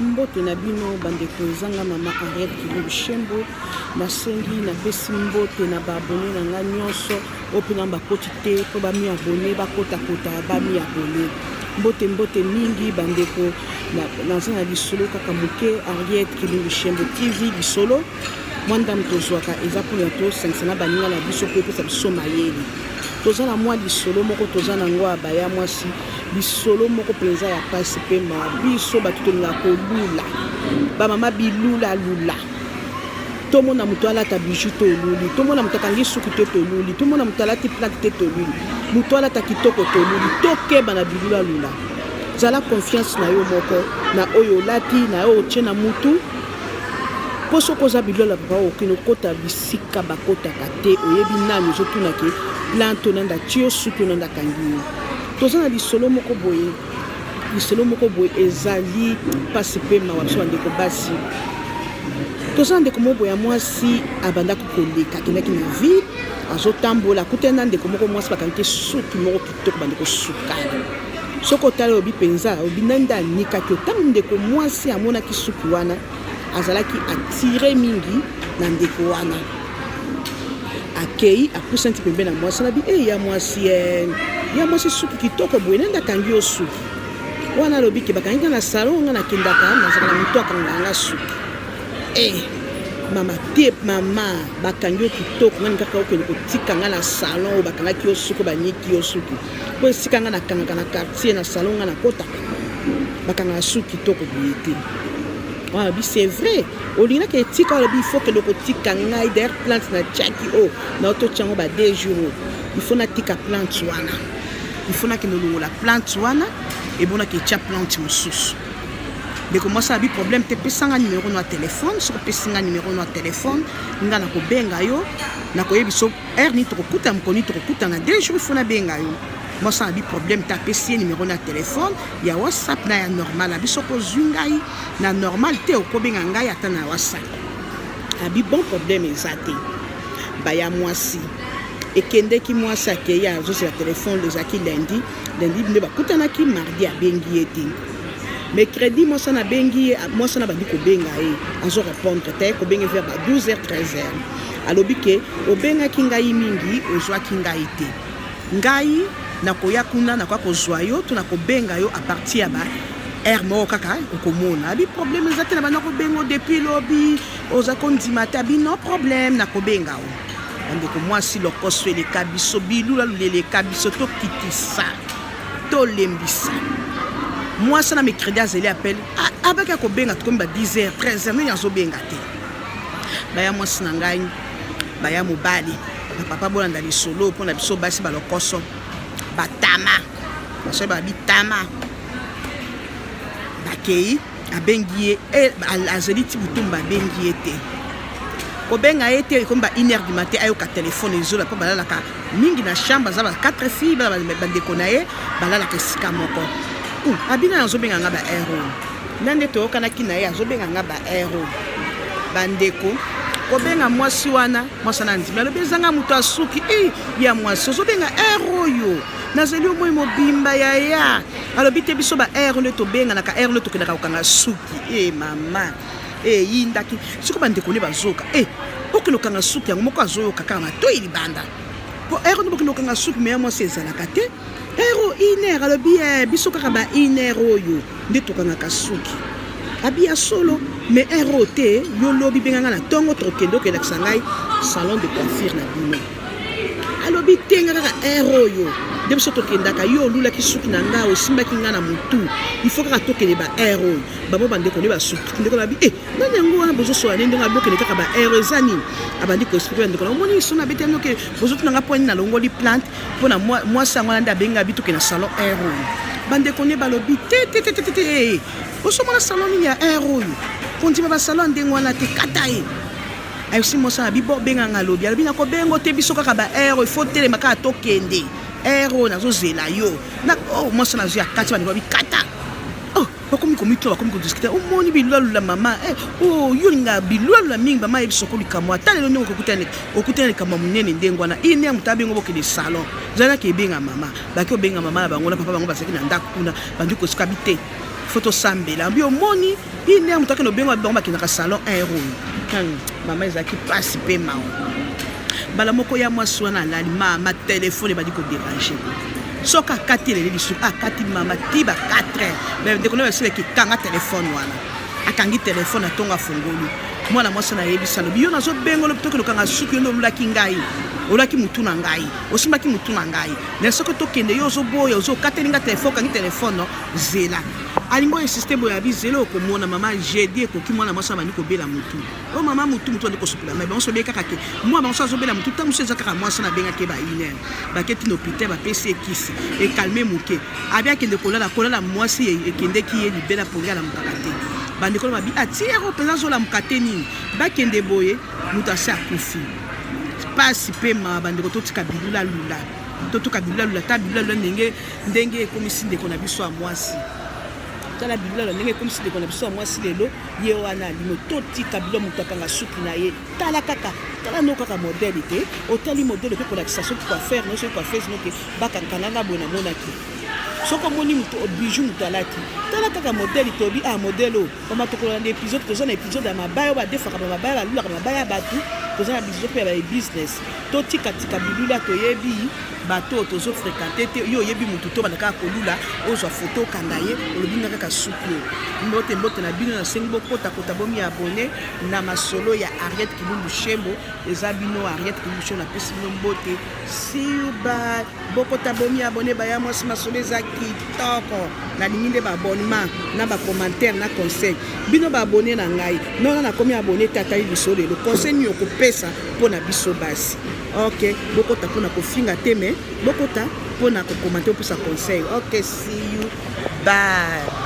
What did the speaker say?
Mbote na bino bandeko ezanga mama Henriette Kilushembo na sengi na pesi mbote na babone na nga nyonso opina bakoti te po ba mi abone bakota kota ba mi abone mbote mingi bandeko na zana bisolo kaka muke Henriette Kilushembo TV bisolo mwanda mtozwaka eza pour ya to sensana baninga na biso pe pesa biso mayeli tozana mwa lisolo moko tozana ngwa baya mwasi bisolo moko penza ya pasi pe ma biso batutolinga kolula bamama bilula lula tomona mutu alata bijou toluli tomona mutu akangi suki te toluli tomona mutu alati plaque te toluli mutu alata kitoko toluli tokeba na bilula lula zala confiance na yo moko na oyo lati na yo otie na mutu po sokoza bilula papa okino kota bisika bakotaka te oyebi nani ozotunake planto nanda tio suki nanda kangi tozana lisolo moko boye ezali pasi pe mawa biso bandeko basi tozana ndeko moko boye ya mwasi abandaki koleka akendaki na ville azotambola kutenda ndeko moko mwasi bakangi te suki moko kitoko bandeko sukali soki otali obi mpenza obi nandi anikaki otango ndeko mwasi amonaki suki wana azalaki atire mingi na ndeko wana akei apusa nti pembe na mwasi na bi ya mwasi suki kitoko boye nenda kangi yo suki wana lobi ke bakangi na salon nga nakendaka nazaka na mutu akanga suki mama bakangi yo kitoko ngani kaka okende kotika nga na salon bakangaki yo suki banyiki yo suki po esika nga nakangaka na quartier na salon nga nakotaka bakanga suki kitoko boye te wana bi c'est vrai olina ke tika lobi il faut que loko tika ngai der plante na chaki na auto chango ba 2 jours il faut na tika plante wana il faut na ke no la plante wana et bona ke tia plante mosusu de commencer à bi problème te pesanga numéro no téléphone so pesanga numéro no téléphone nga na ko benga yo na ko yebiso ni to kuta mkoni to kuta na 2 jours il faut na benga yo moi ça a bi problème ta pesi numéro na téléphone ya WhatsApp na ya normal abiso ko zungai na normal te ko benga ngai ata na WhatsApp abi bon problème ezate ba ya mwasi ekende ki mwasi akeya zo sur téléphone les aki lundi ne ba kutana ki mardi abengi eti mercredi moi ça na bengi moi ça na bandi ko benga azo répondre te ko benga vers 12h 13h alobi ke obenga ki ngai mingi ozwa ki ngai te ngai na koya kuna na kwa kozwa yo to na ko benga yo a partir ya ba mo kaka okomona abi problème ezate na bana ko bengo depuis lobby ozakondi mata bi no problème na ko benga o ande ko mwasi lokoso ele kabiso bilula lulele kabiso to kitisa to lembisa mwasi na mercredi azeli appel abaka ko benga to ba 10h 13h ni yazo benga te baya mwasi na ngai baya mobali na papa bolanda lisolo pona biso basi balokoso batama baseba bitama bakei abengie azeli tibutumba bengie te ko benga ete komba 1h du matin ayoka téléphone ezola pa balalaka mingi na chambre za ba 4 filles bandeko na ye balalaka esika moko abina azobenga nga ba hero nande to kanaki na ye azobenga nga ba hero bandeko ko benga mwasi wana mwasi na ndimi alobi ezanga mutu asuki ya mwasi ozobenga hero yo nazeli omoi mobimba ya alobi te biso ba hero nde tobenga naka hero nde tokendaka kokanga suki mama yindaki siko bandeko ne bazoka okilokanga suki yango moko azoyoka kaka matoyi libanda po hero nde bokilokanga suki meya mwasi ezalaka te hero iner alobi biso kaka ba iner oyo nde tokangaka suki abi ya solo me hero te yo lobi benganga na tongo tokende okendakisa ngai salon de coiffure na bino alobi tenga kaka hero yo nde biso tokendaka yo olulaki suki na nga osimbaki nga na motu il faut kaka tokende ba hero bamo bandeko nde basuki ndeko na bi nani yango wana bozosola nde ndenge abokende kaka ba hero eza nini abandi koexplike bandeko na omoni so na bete noke bozotunanga poani na longoli plante mpona mwasi yango wana nde abenga bi tokende na salon hero bandeko nde balobi te osomona salon nini ya hero oyo kondima basalon ndenge wana te kata ye ayesi mosala bibo benganga alobi alobi nakobengo te biso kaka ba hero il faut telema kaka tokende hero nazozela yo mwasi nazwi ya kati bandeko bikata bakomi komito bakomi kodiskute omoni bilula lula mama yo linga bilula lula mingi bama yebi soko likambo ata lelo ndenge okutana likambo monene ndenge wana ine mutu abengo bokende salon zalaki ebenga mama baki obenga mama na bango na papa bango bazalaki na ndako kuna bandi kosika bite photo sambela bi omoni ine mutaka no bengo ba kinaka salon 1 euro mama ezaki passe pe mao bala moko ya mwasi wana alali ma telefone badi ko déranger soka katile le bisu akati mama tiba 4 heures mais de kono sele ki kanga telefone wana akangi telefone atonga fungolu mwana mwasi na yebisa lo biyo nazo bengo lo bitoko kanga suki ndo mulaki ngai olaki mutu na ngai osimbaki mutu na ngai na soko tokende yo zo boya zo katelinga telefone kangi telefone no zela alingo e système boya bizelo ko mona mama jeudi ko ki mwana mwasi bani ko bela mutu o mama mutu ande ko supila mais bon so be kaka ke moi bon so zo bela mutu tamu seza kaka mwasi na benga ke ba ine ba keti no pite ba pese kisi e calmer muke abia kende kolala mwasi e kende ki ye libela pour ya la mukakate bandeko babi atiro pesa zo la mukate nini ba kende boye mutu asa akufi pasi pe ma bandeko totika bilula lula totuka bilula lula ta bilula lula ndenge ekomisi ndeko na biso ya mwasi tala bilula ndenge ekomisi ndeko na biso ya mwasi lelo ye wana lino totika bilula mutu akanga suki na ye tala kaka tala no kaka modele te otali modele pe kolakisa soki coiffeur no soki coiffeuse no ke bakankanga boye na monaki soko moni mutu obiju mutu alati tala kaka modele tobi modele o kama tokola na épisode toza na épisode ya mabaya ba defaka ba mabaya balulaka mabaya batu toza na biso pe ba business totika bilula toyebi bato tozo fréquenter te yo yebi mutu to banaka kolula ozwa photo kanga ye olobinga kaka suki mbote na bino na sengi bokota bomi abonné na masolo ya Ariette Kilumbu Shembo eza bino Ariette Kilumbu Shembo na pesi bino mbote see you bye bokota bomi abonné ba ya mwasi masolo eza kitoko na linginde ba abonnement na ba commentaire na conseil bino ba abonné na ngai non na komi abonné tata lisolo le conseil ni okopesa pona biso basi ok bokota pona kofinga teme bokota pona ko commenter pour sa conseil ok see you bye